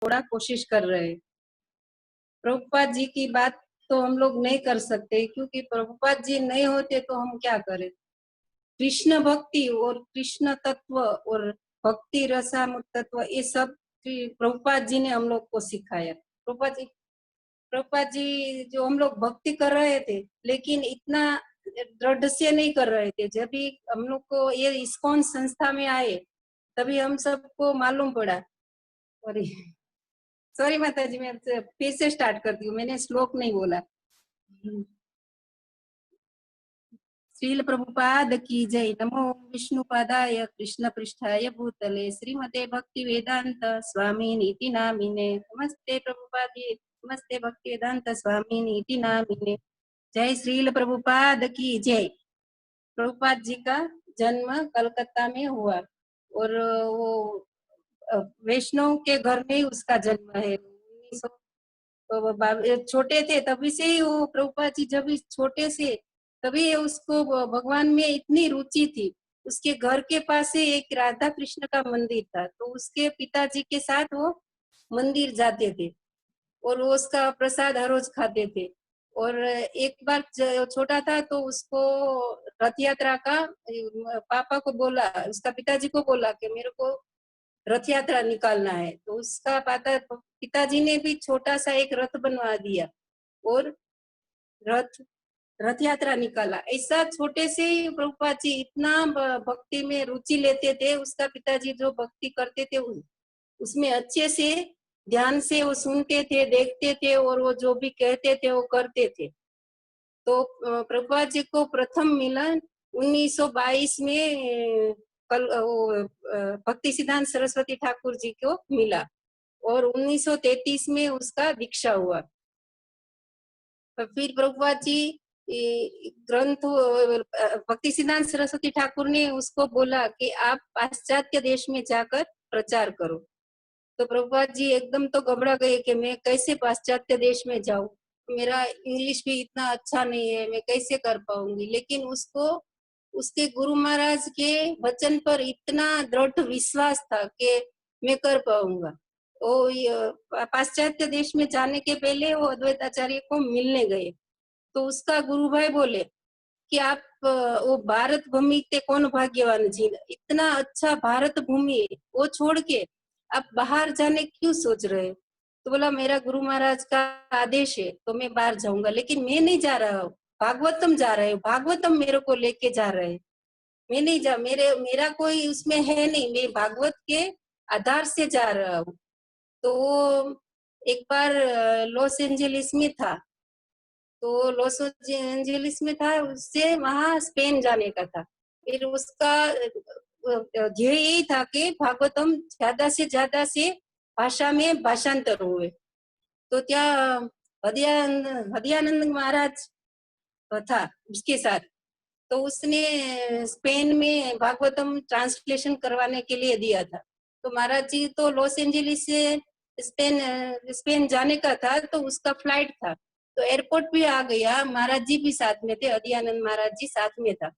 थोड़ा कोशिश कर रहे हैं। प्रभुपाद जी की बात तो हम लोग नहीं कर सकते, क्योंकि प्रभुपाद जी नहीं होते तो हम क्या करें। कृष्ण भक्ति और कृष्ण तत्व और भक्ति रसामृत तत्व, ये सब प्रभुपाद जी ने हम लोग को सिखाया। प्रभुपाद जी जो हम लोग भक्ति कर रहे थे, लेकिन इतना दृढ़ से नहीं कर रहे थे। जब भी हम लोग को ये इस्कॉन संस्था में आए, तभी हम सबको मालूम पड़ा। सॉरी सॉरी माता जी, मैं फिर से स्टार्ट करती हूँ, मैंने श्लोक नहीं बोला। श्रील प्रभुपाद की जय। नमो विष्णुपादाय कृष्ण पृष्ठाय भूतले श्रीमते भक्ति वेदांत स्वामी नीति नामिने। नमस्ते प्रभुपादी, नमस्ते भक्ति वेदांत स्वामी नीति नामिने। जय श्रील प्रभुपाद की जय। प्रभुपाद जी का जन्म कलकत्ता में हुआ, और वो वैष्णव के घर में ही उसका जन्म है। 1900 छोटे थे तभी से ही वो प्रभुपाद जी, जब छोटे से तभी उसको भगवान में इतनी रुचि थी। उसके घर के पास ही एक राधा कृष्ण का मंदिर था, तो उसके पिताजी के साथ वो मंदिर जाते थे और वो उसका प्रसाद हर रोज खाते थे। और एक बार छोटा था तो उसको रथ यात्रा का पापा को बोला, उसका पिताजी को बोला कि मेरे को रथ यात्रा निकालना है। तो उसका पिताजी ने भी छोटा सा एक रथ बनवा दिया और रथ रथ यात्रा निकाला। ऐसा छोटे से ही प्रभुपाद जी इतना भक्ति में रुचि लेते थे। उसका पिताजी जो भक्ति करते थे उसमें अच्छे से ध्यान से वो सुनते थे, देखते थे, और वो जो भी कहते थे वो करते थे। तो प्रभुपाद जी को प्रथम मिलन 1922 में कल भक्ति सिद्धांत सरस्वती ठाकुर जी को मिला, और 1933 में उसका दीक्षा हुआ। तो फिर प्रभुपाद जी ग्रंथ भक्ति सिद्धांत सरस्वती ठाकुर ने उसको बोला कि आप पाश्चात्य देश में जाकर प्रचार करो। तो प्रभुपाद जी एकदम तो घबरा गए कि मैं कैसे पाश्चात्य देश में जाऊं, मेरा इंग्लिश भी इतना अच्छा नहीं है, मैं कैसे कर पाऊंगी। लेकिन उसको उसके गुरु महाराज के वचन पर इतना दृढ़ विश्वास था कि मैं कर पाऊंगा। वो पाश्चात्य देश में जाने के पहले वो अद्वैत आचार्य को मिलने गए, तो उसका गुरु भाई बोले कि आप वो भारत भूमि ते कौन भाग्यवान जी, इतना अच्छा भारत भूमि वो छोड़ के आप बाहर जाने क्यों सोच रहे हैं। तो बोला मेरा गुरु महाराज का आदेश है तो मैं बाहर जाऊंगा, लेकिन मैं नहीं जा रहा हूँ, भागवतम जा रहे हो, भागवतम मेरे को लेके जा रहे हैं। मैं नहीं जा, मेरा कोई उसमें है नहीं, मैं भागवत के आधार से जा रहा हूँ। तो वो एक बार लॉस एंजलिस में था, तो लॉस एंजलिस में था, उससे वहां स्पेन जाने का था। फिर उसका ध्येय यही था कि भागवतम ज्यादा से ज्यादा से भाषा में भाषांतर हुए। तो क्या हदयानंद महाराज था उसके साथ, तो उसने स्पेन में भागवतम ट्रांसलेशन करवाने के लिए दिया था। तो महाराज जी तो लॉस एंजलिस से स्पेन जाने का था, तो उसका फ्लाइट था, तो एयरपोर्ट भी आ गया, महाराज जी भी साथ में थे, अदयानंद महाराज जी साथ में था।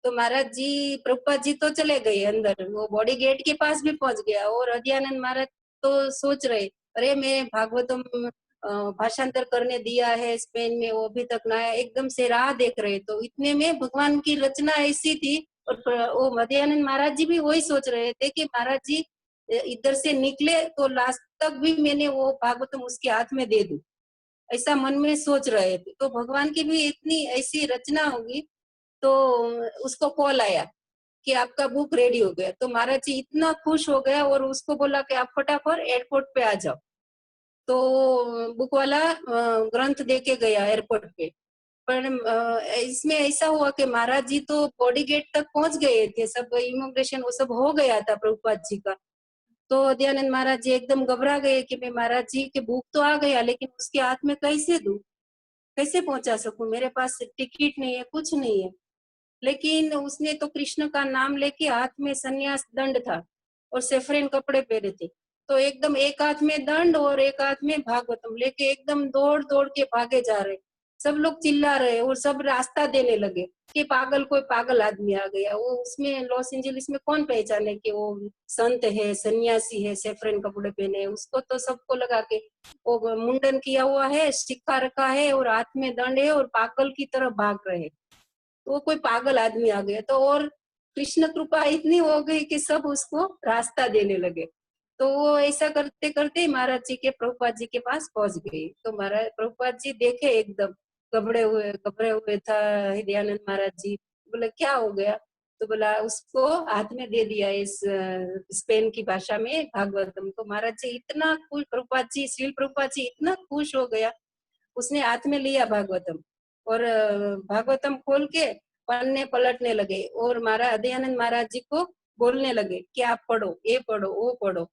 तो महाराज जी प्रभुपाद जी तो चले गए अंदर, वो बॉडी गेट के पास भी पहुंच गया, और अदयानंद महाराज तो सोच रहे अरे मैं भागवतम भाषांतर करने दिया है स्पेन में, वो अभी तक ना आया, एकदम से राह देख रहे। तो इतने में भगवान की रचना ऐसी थी, और वो अदयानंद महाराज जी भी वही सोच रहे थे कि महाराज जी इधर से निकले तो लास्ट तक भी मैंने वो भागवतम उसके हाथ में दे दूं, ऐसा मन में सोच रहे थे। तो भगवान की भी इतनी ऐसी रचना होगी। तो उसको कॉल आया कि आपका बुक रेडी हो गया। तो महाराज जी इतना खुश हो गया और उसको बोला कि आप फटाफट एयरपोर्ट पे आ जाओ। तो बुक वाला ग्रंथ दे के गया एयरपोर्ट पे। पर इसमें ऐसा हुआ कि महाराज जी तो बॉडी गेट तक पहुंच गए थे, सब इमिग्रेशन वो सब हो गया था प्रभुपाद जी का। तो दयानंद महाराज जी एकदम घबरा गए कि मैं महाराज जी के बुक तो आ गया, लेकिन उसके हाथ में कैसे दूं, कैसे पहुंचा सकूं, मेरे पास टिकट नहीं है, कुछ नहीं है। लेकिन उसने तो कृष्ण का नाम लेके, हाथ में सन्यास दंड था और सेफरेन कपड़े पहने थे, तो एकदम एक हाथ में दंड और एक हाथ में भागवतम लेके एकदम दौड़ दौड़ के भागे जा रहे। सब लोग चिल्ला रहे और सब रास्ता देने लगे कि पागल, कोई पागल आदमी आ गया। वो उसमें लॉस एंजलिस में कौन पहचाने कि वो संत है, सन्यासी है, सेफरन कपड़े पहने हैं। उसको तो सबको लगा के वो मुंडन किया हुआ है, सिक्का रखा है और हाथ में दंड है और पागल की तरह भाग रहे। तो कोई पागल आदमी आ गया। तो और कृष्ण कृपा इतनी हो गई कि सब उसको रास्ता देने लगे। तो वो ऐसा करते करते महाराज जी के, प्रभुपाद जी के पास पहुंच गई। तो महाराज प्रभुपाद जी देखे एकदम घबरे हुए था हृदयानंद महाराज जी। बोले क्या हो गया? तो बोला उसको हाथ में दे दिया इस स्पेन की भाषा में भागवतम। तो महाराज जी इतना खुश, प्रभुपाद जी, श्रील प्रभुपाद जी इतना खुश हो गया। उसने हाथ में लिया भागवतम और भागवतम खोल के पन्ने पलटने लगे और दयानंद महाराज जी को बोलने लगे कि आप पढ़ो, ये पढ़ो, वो पढ़ो।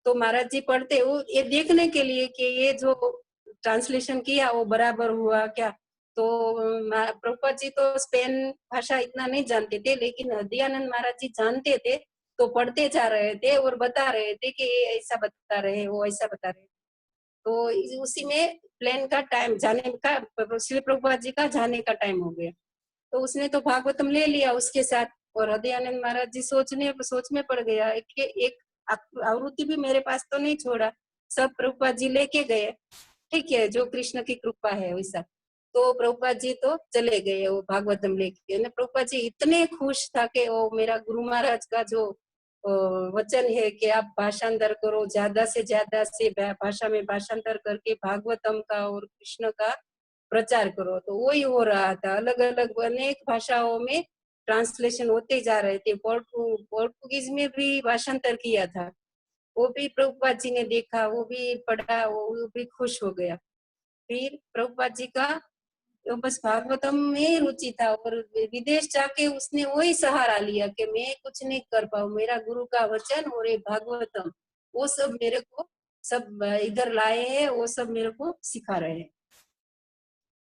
तो महाराज जी पढ़ते वो ये देखने के लिए कि ये जो ट्रांसलेशन किया वो बराबर हुआ क्या। तो प्रभुपाद जी तो स्पेन भाषा इतना नहीं जानते थे, लेकिन दयानंद महाराज जी जानते थे। तो पढ़ते जा रहे थे और बता रहे थे कि ये ऐसा बता रहे, वो ऐसा बता रहे। तो उसी में प्लेन का टाइम जाने का, श्री प्रभुपाद जी का जाने का टाइम हो गया। तो उसने तो भागवतम ले लिया उसके साथ। और हृदयानंद महाराज जी सोच में पड़ गया कि एक आवृत्ति भी मेरे पास तो नहीं छोड़ा, सब प्रभुपाद जी लेके गए। ठीक है, जो कृष्ण की कृपा है वैसा। तो प्रभुपाद जी तो चले गए वो भागवतम लेके। प्रभुपाद जी इतने खुश था कि वो मेरा गुरु महाराज का जो वचन है कि आप भाषांतर करो, ज्यादा से ज्यादा से भाषा में भाषांतर करके भागवतम का और कृष्ण का प्रचार करो। तो वही हो रहा था, अलग अलग अनेक भाषाओं में ट्रांसलेशन होते जा रहे थे। पोर्टुगीज में भी भाषांतर किया था, वो भी प्रभुपाद जी ने देखा, वो भी पढ़ा, वो भी खुश हो गया। फिर प्रभुपाद जी का तो बस भागवतम में रुचि था और विदेश जाके उसने वही सहारा लिया कि मैं कुछ नहीं कर पाऊँ, मेरा गुरु का वचन और ये भागवतम वो सब मेरे को सब इधर लाए हैं, वो सब मेरे को सिखा रहे हैं।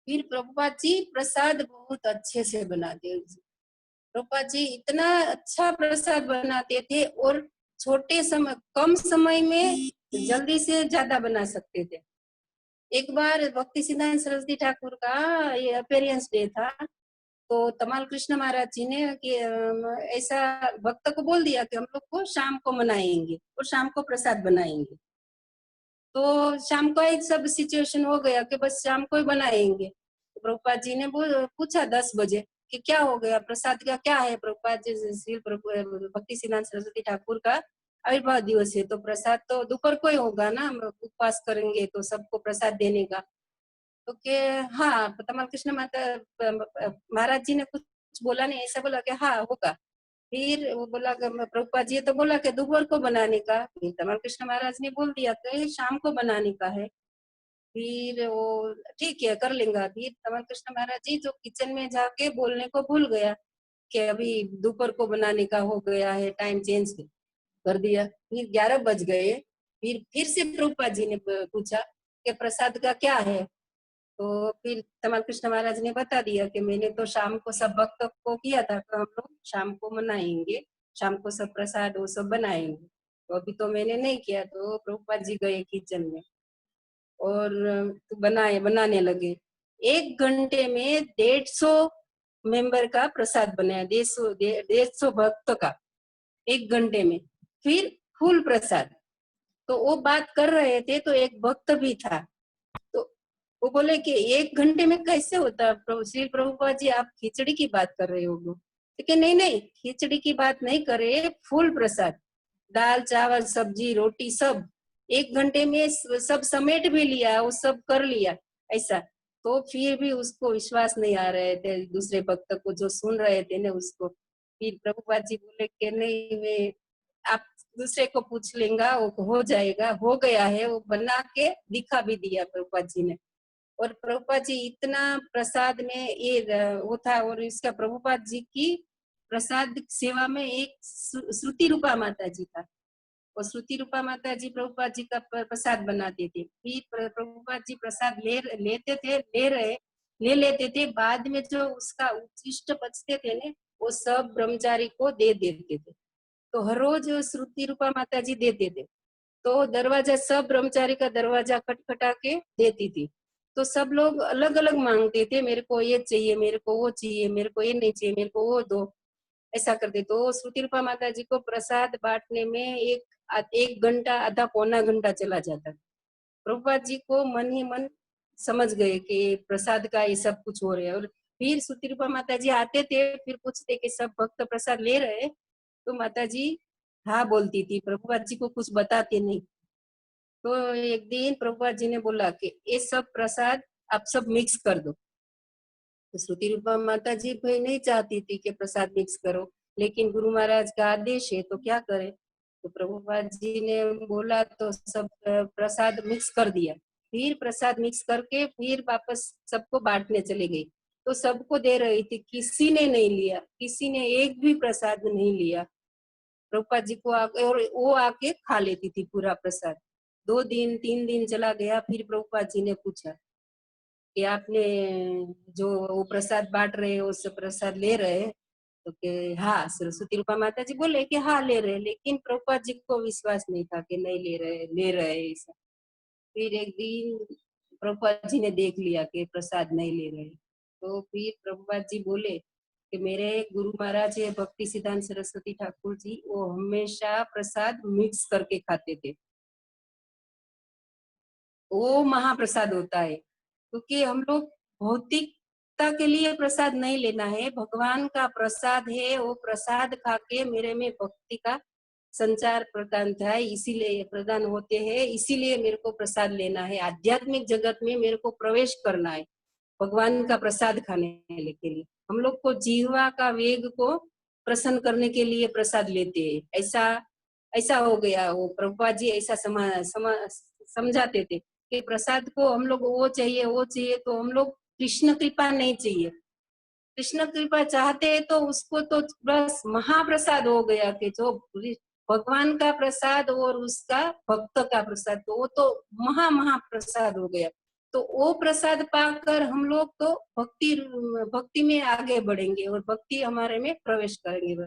फिर प्रभुपाद जी प्रसाद बहुत अच्छे से बनाते। प्रभुपाद जी इतना अच्छा प्रसाद बनाते थे और छोटे समय, कम समय में जल्दी से ज्यादा बना सकते थे। एक बार भक्ति सिद्धांत सरस्वती ठाकुर का ये अपीयरेंस डे था। तो तमाल कृष्ण महाराज जी ने कि ऐसा भक्त को बोल दिया कि हम लोग को शाम को मनाएंगे और शाम को प्रसाद बनाएंगे। तो शाम को ही सब सिचुएशन हो गया कि बस शाम को ही बनाएंगे। तो प्रभुपाद जी ने पूछा 10 बजे कि क्या हो गया, प्रसाद का क्या है? प्रभुपाद जी, श्री भक्ति सिद्धांत सरस्वती ठाकुर का आविर्भाव दिवस है तो प्रसाद तो दोपहर को ही होगा ना, हम उपवास करेंगे तो सबको प्रसाद देने का। तो के हाँ, तमाल कृष्ण माता महाराज जी ने कुछ बोला नहीं, ऐसा बोला कि हाँ होगा। फिर वो बोला प्रभुपाद जी तो बोला कि दोपहर को बनाने का। फिर तमाल कृष्ण महाराज ने बोल दिया कि शाम को बनाने का है। फिर वो ठीक है कर लेंगे। फिर तमाल कृष्ण महाराज जी जो किचन में जाके बोलने को भूल गया कि अभी दोपहर को बनाने का हो गया है, टाइम चेंज कर दिया। फिर 11 बज गए। फिर से प्रभुपाद जी ने पूछा कि प्रसाद का क्या है। तो फिर तमाल कृष्ण महाराज ने बता दिया कि मैंने तो शाम को सब भक्त को किया था तो हम लोग शाम को मनाएंगे, शाम को सब प्रसाद वो सब बनाएंगे। तो अभी तो मैंने नहीं किया। तो प्रभुपाद जी गए किचन में और बनाने लगे। 1 घंटे में 150 मेंबर का प्रसाद बनाया, 150 भक्त का 1 घंटे में। फिर फुल प्रसाद। तो वो बात कर रहे थे तो एक भक्त भी था। तो वो बोले कि 1 घंटे में कैसे होता? श्री प्रभुपाद जी आप खिचड़ी की बात कर रहे हो? लेकिन नहीं नहीं, खिचड़ी की बात नहीं कर रहे, फुल प्रसाद, दाल चावल सब्जी रोटी सब 1 घंटे में सब समेट भी लिया, वो सब कर लिया ऐसा। तो फिर भी उसको विश्वास नहीं आ रहे थे, दूसरे भक्त को जो सुन रहे थे ना उसको। फिर प्रभुपाद जी बोले कि नहीं, मैं आप दूसरे को पूछ लेंगे, वो हो जाएगा। हो गया है, वो बना के दिखा भी दिया प्रभुपाद जी ने। और प्रभुपाद जी इतना प्रसाद में ये वो था। और इसका प्रभुपाद जी की प्रसाद सेवा में एक श्रुति रूपा माता जी था। और श्रुति रूपा माता जी प्रभुपाद जी का प्रसाद बनाते थे। फिर प्रभुपाद जी प्रसाद ले लेते थे। बाद में जो उसका उच्छिष्ट बचते थे ने वो सब ब्रह्मचारी को दे देते थे। तो हर रोज श्रुति रूपा माता जी देते थे। तो दरवाजा सब ब्रह्मचारी का दरवाजा खटखटा के देती थी। तो सब लोग अलग अलग मांगते थे, मेरे को ये चाहिए, मेरे को वो चाहिए, मेरे को ये नहीं चाहिए, मेरे को वो दो, ऐसा करते। तो श्रुति रूपा माता जी को प्रसाद बांटने में एक घंटा, आधा पौना घंटा चला जाता। प्रभुपाद जी को मन ही मन समझ गए कि प्रसाद का ये सब कुछ हो रहा है। और फिर श्रुति रूपा माता जी आते थे, फिर पूछते कि सब भक्त प्रसाद ले रहे, तो माता जी हाँ बोलती थी, प्रभुपाद जी को कुछ बताते नहीं। तो एक दिन प्रभुपाद जी ने बोला कि ये सब प्रसाद आप सब मिक्स कर दो। तो श्रुति रूपा माता जी भाई नहीं चाहती थी कि प्रसाद मिक्स करो, लेकिन गुरु महाराज का आदेश है तो क्या करे। तो प्रभुपाद जी ने बोला तो सब प्रसाद मिक्स कर दिया। फिर प्रसाद मिक्स करके फिर वापस सबको बांटने चले गई। तो सबको दे रही थी, किसी ने नहीं लिया, किसी ने एक भी प्रसाद नहीं लिया। प्रभुपाद जी को और वो आके खा लेती थी पूरा प्रसाद। 2 दिन 3 दिन चला गया, फिर प्रभुपाद जी ने पूछा कि आपने जो वो प्रसाद बांट रहे हो, उस प्रसाद ले रहे हैं? तो कि हाँ, सरस्वती रूपा माता जी बोले कि हाँ ले रहे, लेकिन प्रभुपाद जी को विश्वास नहीं था कि नहीं ले रहे ऐसा। फिर एक दिन प्रभुपाद जी ने देख लिया कि प्रसाद नहीं ले रहे, तो फिर प्रभुपाद जी बोले कि मेरे गुरु महाराज है भक्ति सिद्धांत सरस्वती ठाकुर जी, वो हमेशा प्रसाद मिक्स करके खाते थे। वो महाप्रसाद होता है, क्योंकि हम लोग भौतिकता के लिए प्रसाद नहीं लेना है, भगवान का प्रसाद है, वो प्रसाद खा के मेरे में भक्ति का संचार प्रदान था, इसीलिए प्रदान होते हैं, इसीलिए मेरे को प्रसाद लेना है, आध्यात्मिक जगत में मेरे को प्रवेश करना है भगवान का प्रसाद खाने के लिए। हम लोग को जीवा का वेग को प्रसन्न करने के लिए प्रसाद लेते हैं, ऐसा ऐसा हो गया। वो प्रभुपाद जी ऐसा समझाते थे कि प्रसाद को हम लोग वो चाहिए वो चाहिए, तो हम लोग कृष्ण कृपा नहीं चाहिए। कृष्ण कृपा चाहते हैं तो उसको तो बस महाप्रसाद हो गया कि जो भगवान का प्रसाद और उसका भक्त का प्रसाद, तो वो तो महाप्रसाद हो गया। तो वो प्रसाद पाकर हम लोग तो भक्ति में आगे बढ़ेंगे और भक्ति हमारे में प्रवेश करेंगे।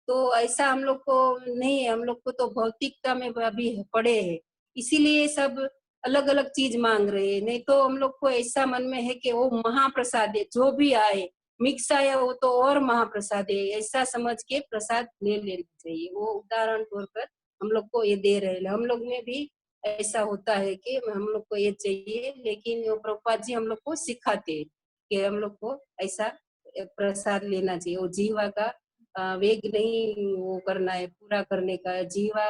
तो ऐसा हम लोग को नहीं है, हम लोग को तो भौतिकता में अभी पड़े हैं, इसीलिए सब अलग अलग चीज मांग रहे हैं। नहीं तो हम लोग को ऐसा मन में है कि वो महाप्रसाद है, जो भी आए मिक्स आया वो तो और महाप्रसाद है, ऐसा समझ के प्रसाद ले लेना चाहिए। वो उदाहरण तौर पर हम लोग को ये दे रहे हैं। हम लोग में भी ऐसा होता है कि हम लोग को ये चाहिए, लेकिन वो प्रभुपाद जी हम लोग को सिखाते हैं कि हम लोग को ऐसा प्रसाद लेना चाहिए। वो जीवा का वेग नहीं वो करना है, पूरा करने का। जीवा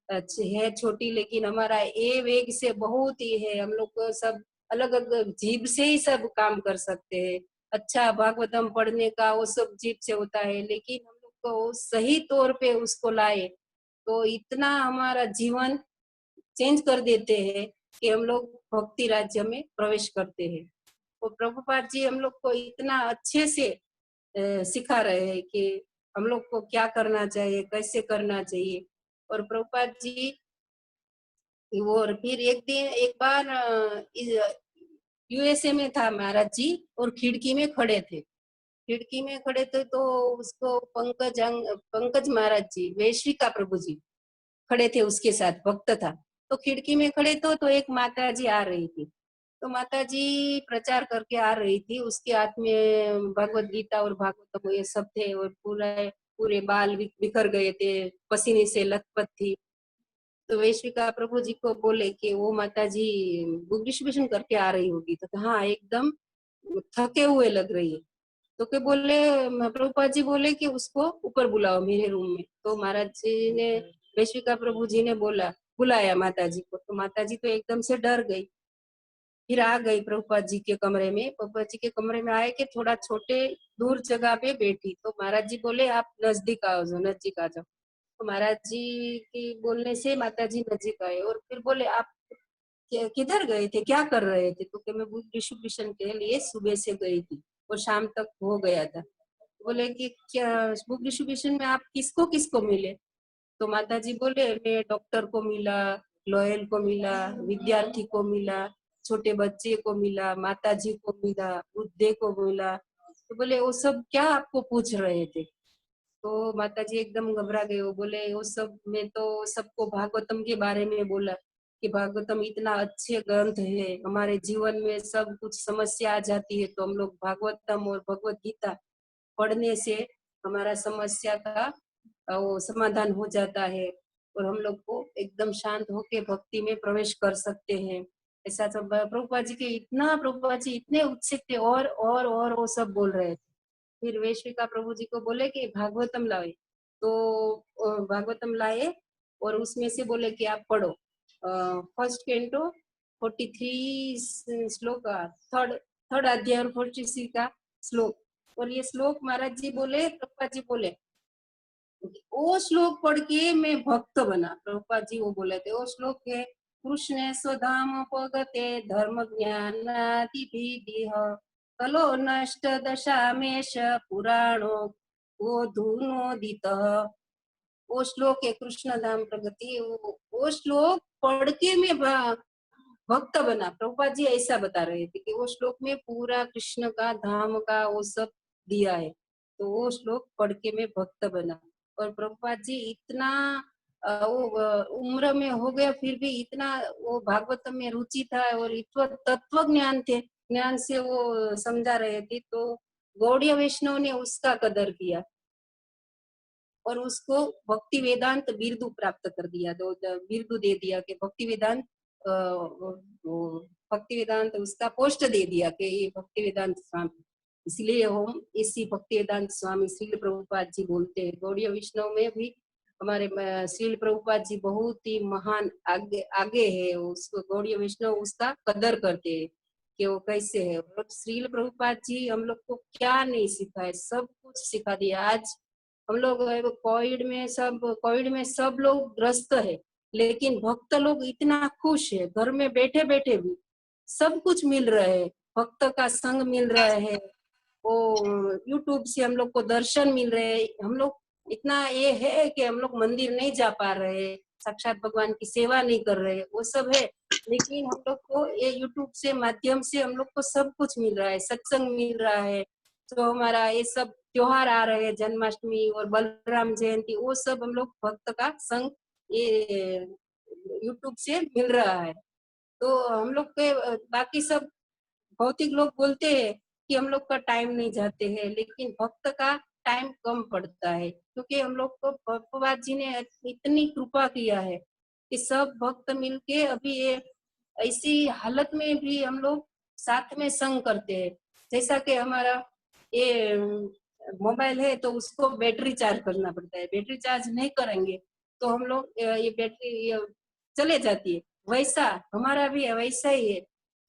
है छोटी, लेकिन हमारा ये वेग से बहुत ही है। हम लोग को सब अलग अलग जीभ से ही सब काम कर सकते हैं। अच्छा भागवतम पढ़ने का वो सब जीभ से होता है, लेकिन हम लोग को सही तौर पे उसको लाए तो इतना हमारा जीवन चेंज कर देते हैं कि हम लोग भक्ति राज्य में प्रवेश करते हैं। और प्रभुपाद जी हम लोग को इतना अच्छे से सिखा रहे हैं कि हम लोग को क्या करना चाहिए, कैसे करना चाहिए। और प्रभुपाद जी और फिर एक बार यूएसए में था महाराज जी, और खिड़की में खड़े थे। खिड़की में खड़े थे तो उसको पंकज महाराज जी, वैश्विका प्रभु जी खड़े थे, उसके साथ भक्त था। तो खिड़की में खड़े तो एक माता जी आ रही थी। तो माता जी प्रचार करके आ रही थी, उसके हाथ में भगवत गीता और भागवतम ये सब थे, और पूरे पूरे बाल बिखर गए थे, पसीने से लथपथ थी। तो वैश्विका प्रभु जी को बोले कि वो माता जी बुक डिस्ट्रीब्यूशन करके आ रही होगी। तो हाँ एकदम थके हुए लग रही है। तो के बोले, प्रभुपाद जी बोले कि उसको ऊपर बुलाओ मेरे रूम में। तो महाराज जी ने, वैश्विका प्रभु जी ने बुलाया माता जी को। तो माता जी तो एकदम से डर गई। फिर आ गई प्रभुपाद जी के कमरे में। प्रभुपाद जी के कमरे में आए कि थोड़ा छोटे दूर जगह पे बैठी। तो महाराज जी बोले आप नजदीक आओ, नजदीक आ जाओ। तो महाराज जी की बोलने से माता जी नजदीक आए और फिर बोले आप किधर गए थे, क्या कर रहे थे? तो कि मैं बुक डिस्ट्रीब्यूशन के लिए सुबह से गई थी और शाम तक हो गया था। बोले कि क्या बुक डिस्ट्रीब्यूशन में आप किसको किसको मिले? तो माता जी बोले मैं डॉक्टर को मिला, लॉयल को मिला, विद्यार्थी को मिला, छोटे बच्चे को मिला, माता जी को मिला, वृद्धे को मिला। तो बोले वो सब क्या आपको पूछ रहे थे? तो माता जी एकदम घबरा गए। वो बोले वो सब, मैं तो सबको भागवतम के बारे में बोला कि भागवतम इतना अच्छे ग्रंथ है, हमारे जीवन में सब कुछ समस्या आ जाती है तो हम लोग भागवतम और भगवत गीता पढ़ने से हमारा समस्या का वो समाधान हो जाता है और हम लोग को एकदम शांत होके भक्ति में प्रवेश कर सकते हैं। ऐसा सब प्रभुपाद जी के इतना, प्रभुपाद जी इतने उत्सुक थे और वो सब बोल रहे थे। फिर वैश्विका प्रभु जी को बोले कि भागवतम लाए, तो भागवतम लाए और उसमें से बोले कि आप पढ़ो फर्स्ट कैंटो 43 श्लोक, थर्ड थर्ड अध्याय और 43 का श्लोक। और ये श्लोक महाराज जी बोले, प्रभुपाद जी बोले वो श्लोक पढ़ के मैं भक्त बना। प्रभुपाद जी वो बोले थे, वो श्लोक है कृष्ण स्वधाम पगते धर्म ज्ञानादिभिः कलो नष्ट दशामेश पुराणो वो धुनोदित। वो श्लोक है कृष्ण धाम प्रगति, वो श्लोक पढ़ के मैं भक्त बना। प्रभुपाद जी ऐसा बता रहे थे कि वो श्लोक में पूरा कृष्ण का धाम का वो सब दिया है, तो वो श्लोक पढ़ के मैं भक्त बना। और प्रभुपाद जी इतना वो उम्र में हो गया फिर भी इतना वो भागवत में रुचि था और इतना तत्व ज्ञान थे, ज्ञान से वो समझा रहे थे, तो गौड़ीय वैष्णव ने उसका कदर किया और उसको भक्ति वेदांत बिरुद प्राप्त कर दिया, तो बिरुद दे दिया कि भक्ति वेदांत भक्ति वेदांत उसका पोस्ट दे दिया कि ये भक्ति वेदांत स्वामी। इसलिए हम इसी भक्ति वेदांत स्वामी श्रील प्रभुपाद जी बोलते हैं। गौड़ीय वैष्णव में भी हमारे श्रील प्रभुपाद जी बहुत ही महान आगे आगे है, उसको गौड़ीय वैष्णव उसका कदर करते हैं कि वो कैसे है। और श्रील प्रभुपाद जी हम लोग को क्या नहीं सिखाए, सब कुछ सिखा दिया। आज हम लोग कोविड में सब लोग ग्रस्त है, लेकिन भक्त लोग इतना खुश है, घर में बैठे बैठे भी सब कुछ मिल रहा है, भक्त का संग मिल रहा है, वो यूट्यूब से हम लोग को दर्शन मिल रहे हैं। हम लोग इतना ये है कि हम लोग मंदिर नहीं जा पा रहे, साक्षात भगवान की सेवा नहीं कर रहे, वो सब है, लेकिन हम लोग को ये यूट्यूब से माध्यम से हम लोग को सब कुछ मिल रहा है, सत्संग मिल रहा है। तो हमारा ये सब त्योहार आ रहे हैं, जन्माष्टमी और बलराम जयंती, वो सब हम लोग भक्त का संग ये यूट्यूब से मिल रहा है। तो हम लोग के बाकी सब भौतिक लोग बोलते हैं कि हम लोग का टाइम नहीं जाते हैं, लेकिन भक्त का टाइम कम पड़ता है, क्योंकि हम लोग को प्रभुपाद जी ने इतनी कृपा किया है कि सब भक्त मिलके अभी ये ऐसी हालत में भी हम लोग साथ में संग करते हैं। जैसा कि हमारा ये मोबाइल है तो उसको बैटरी चार्ज करना पड़ता है, बैटरी चार्ज नहीं करेंगे तो हम लोग ये बैटरी चले जाती है, वैसा हमारा भी है, वैसा ही है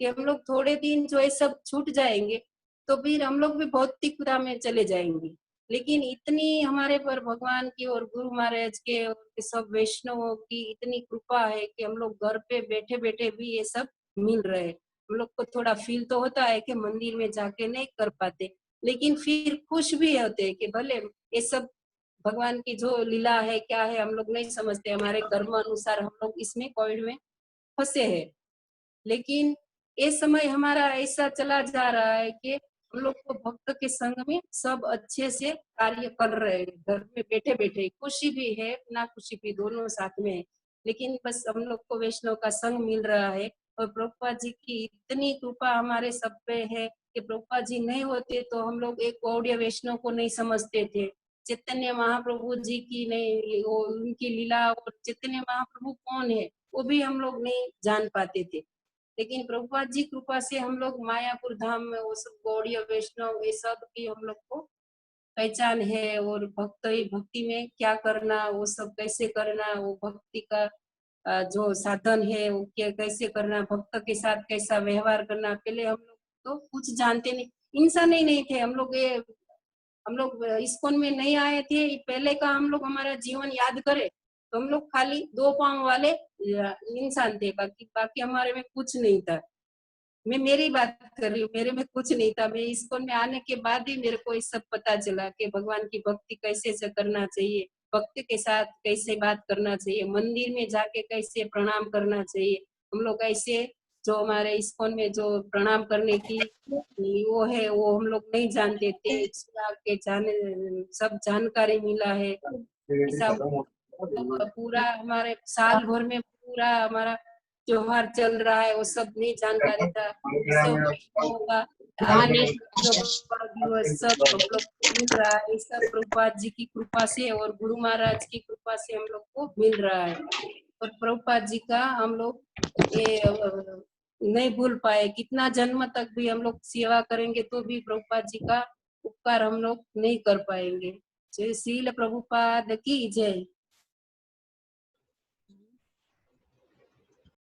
कि हम लोग थोड़े दिन जो है सब छूट जाएंगे तो फिर हम लोग भी भौतिकता में चले जाएंगे। लेकिन इतनी हमारे पर भगवान की और गुरु महाराज के और सब वैष्णवों की इतनी कृपा है कि हम लोग घर पे बैठे बैठे भी ये सब मिल रहे हैं। हम लोग को थोड़ा फील तो होता है कि मंदिर में जाके नहीं कर पाते, लेकिन फिर खुश भी होते हैं कि भले ये सब भगवान की जो लीला है क्या है हम लोग नहीं समझते, हमारे कर्म अनुसार हम लोग इसमें कोविड में फंसे हैं। लेकिन ये समय हमारा ऐसा चला जा रहा है कि हम लोग को भक्त के संग में सब अच्छे से कार्य कर रहे हैं, घर में बैठे बैठे खुशी भी है ना खुशी भी दोनों साथ में है, लेकिन बस हम लोग को वैष्णव का संग मिल रहा है। और प्रभुपाद जी की इतनी कृपा हमारे सब पे है कि प्रभुपाद जी नहीं होते तो हम लोग एक गौड़ीय वैष्णव को नहीं समझते थे, चैतन्य महाप्रभु जी की नहीं वो उनकी लीला और चैतन्य महाप्रभु कौन है वो भी हम लोग नहीं जान पाते थे। लेकिन प्रभुपाद जी कृपा से हम लोग मायापुर धाम में वो सब गौड़ीय वैष्णव ये सब की हम लोग को पहचान है, और भक्ति में क्या करना वो सब कैसे करना, वो भक्ति का जो साधन है वो क्या कैसे करना, भक्त के साथ कैसा व्यवहार करना, पहले हम लोग तो कुछ जानते नहीं, इंसान ही नहीं थे हम लोग। ये हम लोग इस्कॉन में नहीं आए थे, पहले का हम लोग हमारा जीवन याद करें तो हम लोग खाली दो पांव वाले इंसान थे, बाकी बाकी हमारे में कुछ नहीं था। मैं मेरी बात कर रही हूँ, मेरे में कुछ नहीं था। मैं इस्कॉन में आने के बाद ही मेरे को ये सब पता चला कि भगवान की भक्ति कैसे से करना चाहिए, भक्त के साथ कैसे बात करना चाहिए, मंदिर में जाके कैसे प्रणाम करना चाहिए। हम लोग ऐसे जो हमारे इस्कॉन में जो प्रणाम करने की वो है वो हम लोग नहीं जानते थे, इसमें आके जाने सब जानकारी मिला है। ऐसा पूरा हमारे साल भर में पूरा हमारा त्योहार चल रहा है वो सब नहीं जानकारी था। सब होगा आने दिवस सब हम लोग को मिल रहा है, सब प्रभुपाद जी की कृपा से और गुरु महाराज की कृपा से हम लोग को मिल रहा है। और प्रभुपाद जी का हम लोग ये नहीं भूल पाए, कितना जन्म तक भी हम लोग सेवा करेंगे तो भी प्रभुपाद जी का उपकार हम लोग नहीं कर पाएंगे। जय श्रील प्रभुपाद की जय।